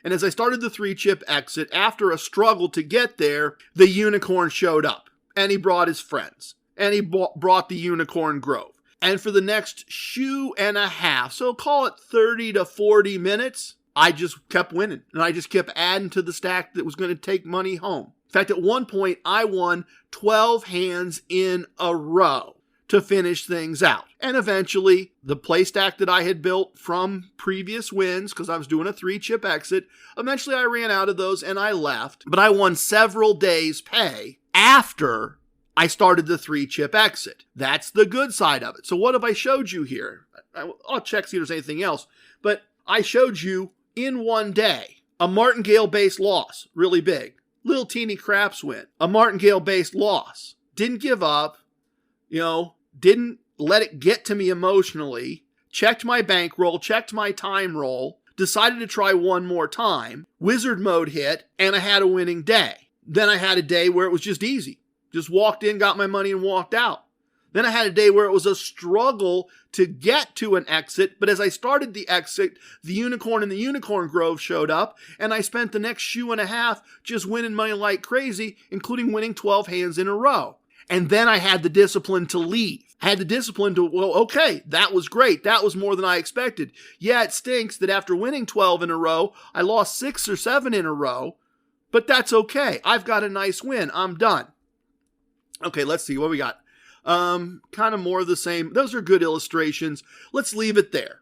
and as I started the 3-chip exit, after a struggle to get there, the unicorn showed up, and he brought his friends, and he brought the unicorn grove. And for the next shoe and a half, so call it 30 to 40 minutes, I just kept winning, and I just kept adding to the stack that was going to take money home. In fact, at one point, I won 12 hands in a row to finish things out. And eventually, the play stack that I had built from previous wins, because I was doing a 3-chip exit, eventually I ran out of those and I left. But I won several days' pay after I started the 3-chip exit. That's the good side of it. So what have I showed you here? I'll check see if there's anything else. But I showed you in one day a martingale-based loss, really big. Little teeny craps win. A martingale-based loss. Didn't give up. Didn't let it get to me emotionally. Checked my bankroll. Checked my time roll. decided to try one more time. Wizard mode hit, and I had a winning day. Then I had a day where it was just easy. Just walked in, got my money, and walked out. Then I had a day where it was a struggle to get to an exit, but as I started the exit, the unicorn and the unicorn grove showed up, and I spent the next shoe and a half just winning money like crazy, including winning 12 hands in a row. And then I had the discipline to leave. I had the discipline to, well, okay, that was great. That was more than I expected. Yeah, it stinks that after winning 12 in a row, I lost 6 or 7 in a row, but that's okay. I've got a nice win. I'm done. Okay, let's see what we got. Kind of more of the same. Those are good illustrations. Let's leave it there.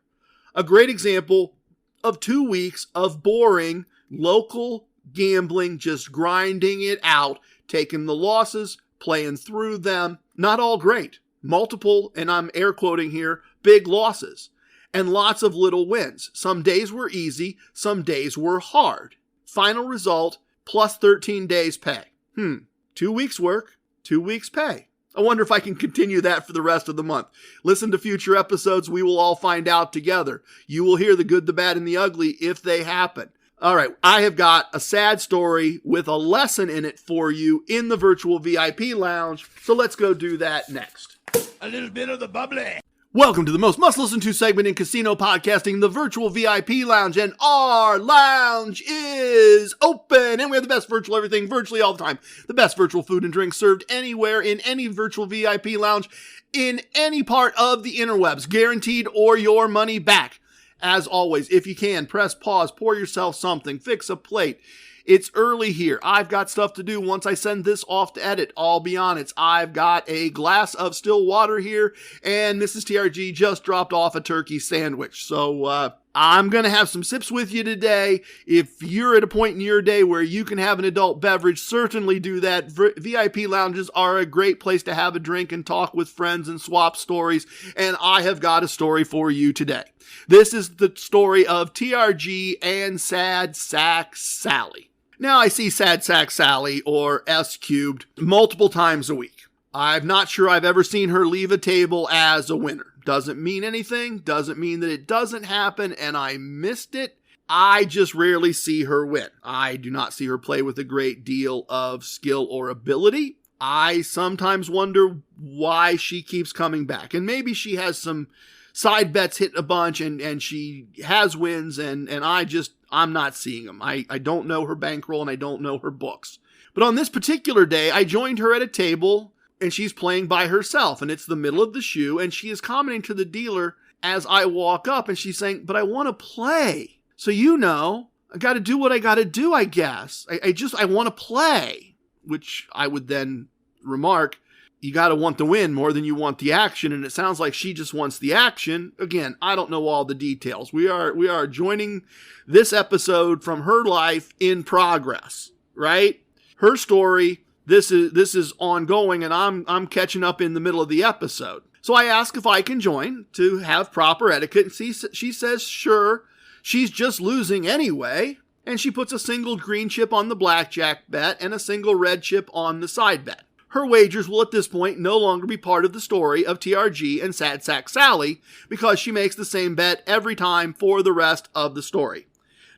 A great example of 2 weeks of boring local gambling, just grinding it out, taking the losses, playing through them. Not all great. Multiple, and I'm air quoting here, big losses. And lots of little wins. Some days were easy, some days were hard. Final result, plus 13 days pay. 2 weeks work, 2 weeks pay. I wonder if I can continue that for the rest of the month. Listen to future episodes. We will all find out together. You will hear the good, the bad, and the ugly if they happen. All right, I have got a sad story with a lesson in it for you in the virtual VIP lounge. So let's go do that next. A little bit of the bubbly. Welcome to the most must-listen-to segment in casino podcasting, the virtual VIP lounge, and our lounge is open, and we have the best virtual everything virtually all the time. The best virtual food and drinks served anywhere in any virtual VIP lounge in any part of the interwebs, guaranteed or your money back. As always, if you can, press pause, pour yourself something, fix a plate. It's early here. I've got stuff to do once I send this off to edit. I'll be honest. I've got a glass of still water here, and Mrs. TRG just dropped off a turkey sandwich. So I'm going to have some sips with you today. If you're at a point in your day where you can have an adult beverage, certainly do that. VIP lounges are a great place to have a drink and talk with friends and swap stories, and I have got a story for you today. This is the story of TRG and Sad Sack Sally. Now, I see Sad Sack Sally, or S Cubed, multiple times a week. I'm not sure I've ever seen her leave a table as a winner. Doesn't mean anything, doesn't mean that it doesn't happen, and I missed it. I just rarely see her win. I do not see her play with a great deal of skill or ability. I sometimes wonder why she keeps coming back, and maybe she has some side bets hit a bunch and she has wins and I'm not seeing them. I don't know her bankroll and I don't know her books. But on this particular day, I joined her at a table and she's playing by herself and it's the middle of the shoe and she is commenting to the dealer as I walk up and she's saying, but I want to play. So I got to do what I got to do, I guess. I want to play, which I would then remark, you got to want the win more than you want the action, and it sounds like she just wants the action. Again, I don't know all the details. We are joining this episode from her life in progress, right? Her story, this is ongoing, and I'm catching up in the middle of the episode. So I ask if I can join to have proper etiquette, and she says sure. She's just losing anyway, and she puts a single green chip on the blackjack bet and a single red chip on the side bet. Her wagers will at this point no longer be part of the story of TRG and Sad Sack Sally because she makes the same bet every time for the rest of the story.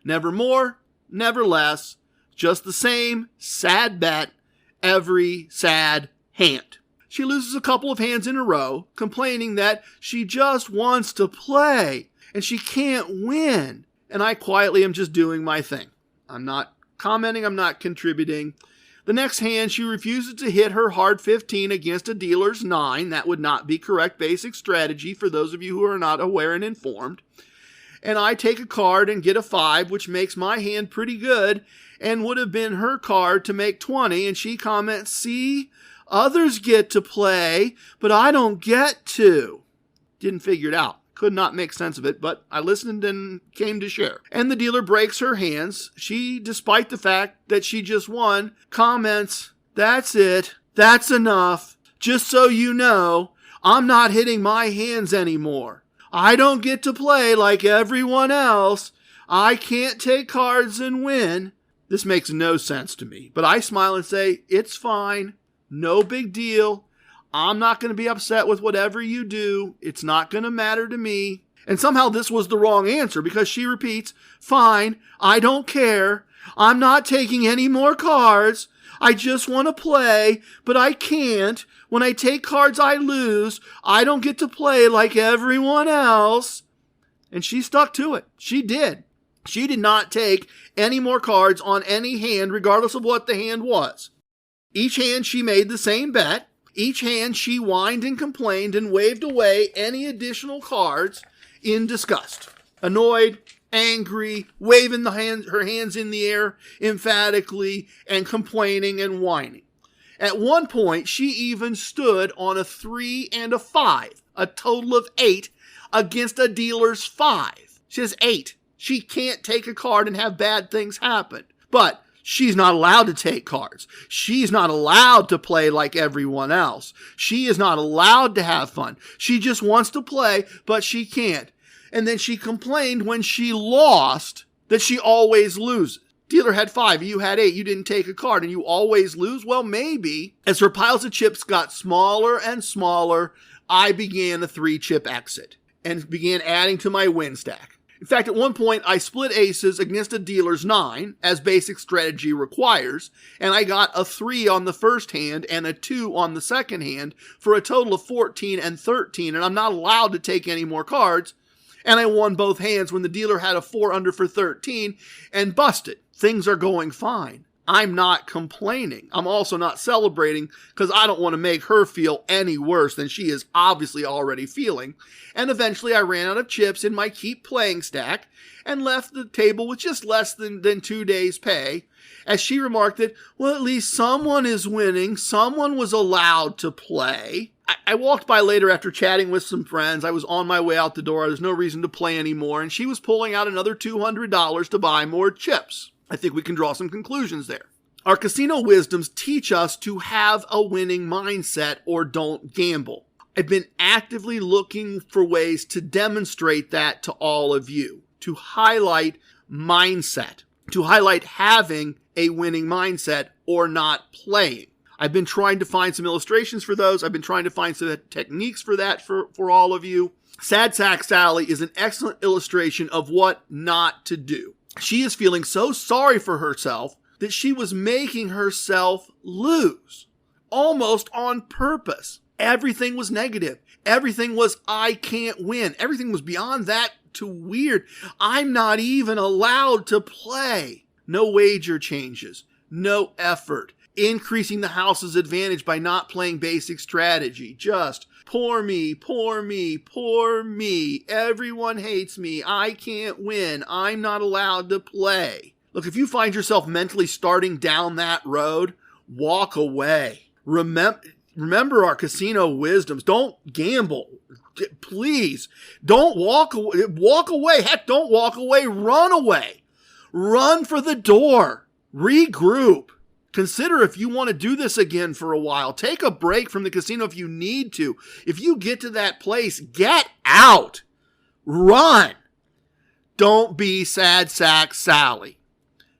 Never more, never less, just the same sad bet every sad hand. She loses a couple of hands in a row, complaining that she just wants to play and she can't win. And I quietly am just doing my thing. I'm not commenting, I'm not contributing. The next hand, she refuses to hit her hard 15 against a dealer's 9. That would not be correct basic strategy for those of you who are not aware and informed. And I take a card and get a 5, which makes my hand pretty good, and would have been her card to make 20. And she comments, see, others get to play, but I don't get to. Didn't figure it out. Could not make sense of it, but I listened and came to share. And the dealer breaks her hands. She, despite the fact that she just won, comments, that's it. That's enough. Just so you know, I'm not hitting my hands anymore. I don't get to play like everyone else. I can't take cards and win. This makes no sense to me, but I smile and say, it's fine. No big deal. I'm not going to be upset with whatever you do. It's not going to matter to me. And somehow this was the wrong answer because she repeats, fine, I don't care. I'm not taking any more cards. I just want to play, but I can't. When I take cards, I lose. I don't get to play like everyone else. And she stuck to it. She did. She did not take any more cards on any hand, regardless of what the hand was. Each hand she made the same bet. Each hand she whined and complained and waved away any additional cards in disgust. Annoyed, angry, waving her hands in the air emphatically, and complaining and whining. At one point, she even stood on a 3 and a 5, a total of 8, against a dealer's 5. She has 8. She can't take a card and have bad things happen. But she's not allowed to take cards. She's not allowed to play like everyone else. She is not allowed to have fun. She just wants to play, but she can't. And then she complained when she lost that she always loses. Dealer had 5, you had 8, you didn't take a card, and you always lose? Well, maybe. As her piles of chips got smaller and smaller, I began a 3-chip exit and began adding to my win stack. In fact, at one point, I split aces against a dealer's 9, as basic strategy requires, and I got a 3 on the first hand and a 2 on the second hand for a total of 14 and 13, and I'm not allowed to take any more cards, and I won both hands when the dealer had a 4 under for 13 and busted. Things are going fine. I'm not complaining. I'm also not celebrating because I don't want to make her feel any worse than she is obviously already feeling. And eventually I ran out of chips in my keep playing stack and left the table with just less than 2 days' pay. As she remarked that, well, at least someone is winning. Someone was allowed to play. I walked by later after chatting with some friends. I was on my way out the door. There's no reason to play anymore. And she was pulling out another $200 to buy more chips. I think we can draw some conclusions there. Our casino wisdoms teach us to have a winning mindset or don't gamble. I've been actively looking for ways to demonstrate that to all of you, to highlight mindset, to highlight having a winning mindset or not playing. I've been trying to find some illustrations for those. I've been trying to find some techniques for that for all of you. Sad Sack Sally is an excellent illustration of what not to do. She is feeling so sorry for herself that she was making herself lose, almost on purpose. Everything was negative. Everything was, I can't win. Everything was beyond that to weird. I'm not even allowed to play. No wager changes. No effort. Increasing the house's advantage by not playing basic strategy. Just poor me, poor me, poor me. Everyone hates me. I can't win. I'm not allowed to play. Look, if you find yourself mentally starting down that road, walk away. Remember our casino wisdoms. Don't gamble. Please. Don't walk away. Walk away. Heck, don't walk away. Run away. Run for the door. Regroup. Consider if you want to do this again for a while. Take a break from the casino if you need to. If you get to that place, get out. Run. Don't be Sad Sack Sally.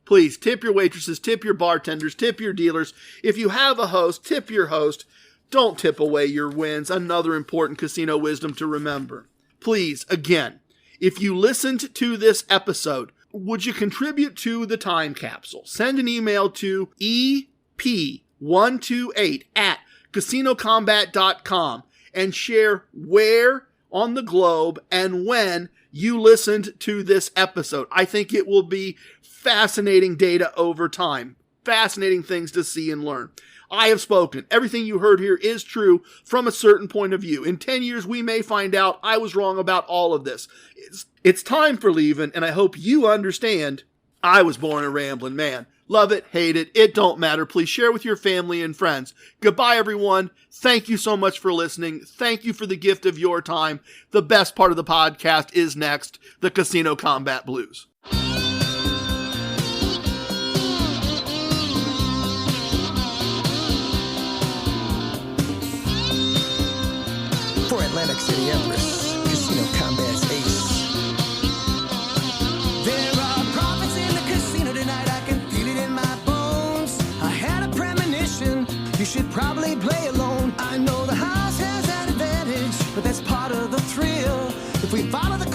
Please tip your waitresses, tip your bartenders, tip your dealers. If you have a host, tip your host. Don't tip away your wins. Another important casino wisdom to remember. Please, again, if you listened to this episode, would you contribute to the time capsule? Send an email to EP128 at casinocombat.com and share where on the globe and when you listened to this episode. I think it will be fascinating data over time. Fascinating things to see and learn. I have spoken. Everything you heard here is true from a certain point of view. In 10 years, we may find out I was wrong about all of this. It's time for leaving, and I hope you understand I was born a rambling man. Love it, hate it, it don't matter. Please share with your family and friends. Goodbye, everyone. Thank you so much for listening. Thank you for the gift of your time. The best part of the podcast is next, the Casino Combat Blues. For Atlantic City Empress, Casino Combat's ace. There are profits in the casino tonight, I can feel it in my bones. I had a premonition, you should probably play alone. I know the house has an advantage, but that's part of the thrill. If we follow the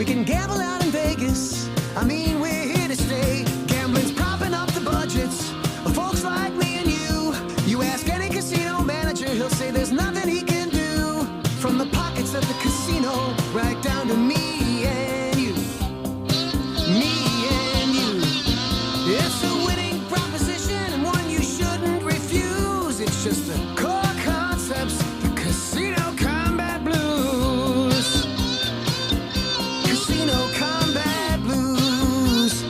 We can gamble out in Vegas. I mean, we're here to stay. Gambling's propping up the budgets of folks like me and you. You ask any casino manager, he'll say there's nothing he can do. From the pockets of the casino, right down to me and you. Me and you. It's a winning proposition and one you shouldn't refuse. It's just the Core Koncepts, the Casino Combat Blues. Casino Combat Blues.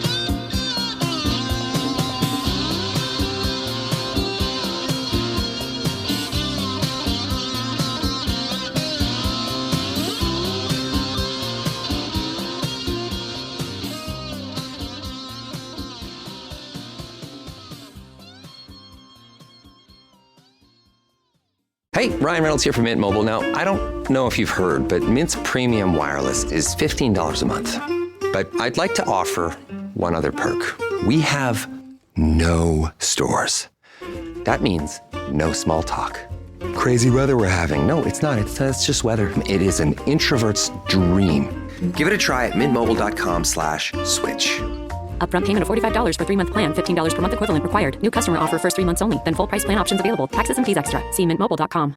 Hey, Ryan Reynolds here from Mint Mobile. Now, I don't know if you've heard, but Mint's premium wireless is $15 a month. But I'd like to offer one other perk. We have no stores. That means no small talk. Crazy weather we're having. No, it's not. It's just weather. It is an introvert's dream. Give it a try at mintmobile.com/switch. Upfront payment of $45 for 3-month plan, $15 per month equivalent required. New customer offer first 3 months only. Then full price plan options available. Taxes and fees extra. See mintmobile.com.